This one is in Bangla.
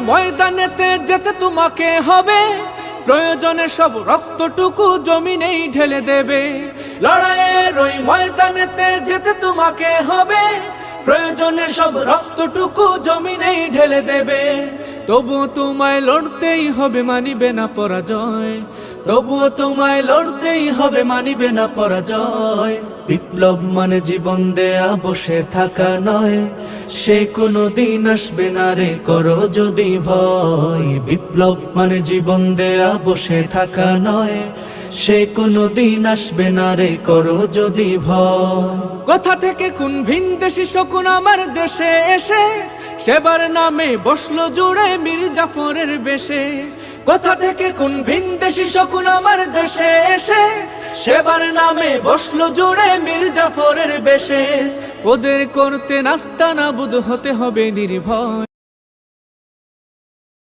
ময়দানেতে যেতে তোমাকে হবে, প্রয়োজনে সব রক্তটুকু জমিনেই ঢেলে দেবে। লড়াইয়ের ওই ময়দানেতে যেতে তোমাকে হবে, প্রয়োজনে সব রক্তটুকু জমিনেই ঢেলে দেবে। তবুও তোমায় লড়তেই হবে, মানিবে না পরাজয়। তবুও তোমায় লড়তেই হবে, মানিবে না পরাজয়। বিপ্লব মানে জীবন দেয়া বসে থাকা নয়, সে কোনো দিন আসবে না রে করো যদি ভয়। বিপ্লব মানে জীবন দেয়া বসে থাকা নয়, সে কোনো দিন আসবে না রে করো যদি ভয়। কোথা থেকে কোন ভিনদেশি শকুন আমার দেশে এসে সেবার নামে বসলো জুড়ে মীর জাফরের বেশে। কোথা থেকে কোন ভিনদেশি শকুন আমার দেশে এসে সেবার নামে বসলো জুড়ে মীর জাফরের বেশে। ওদের করতে নাস্তানাবুদ হতে হবে নির্ভয়।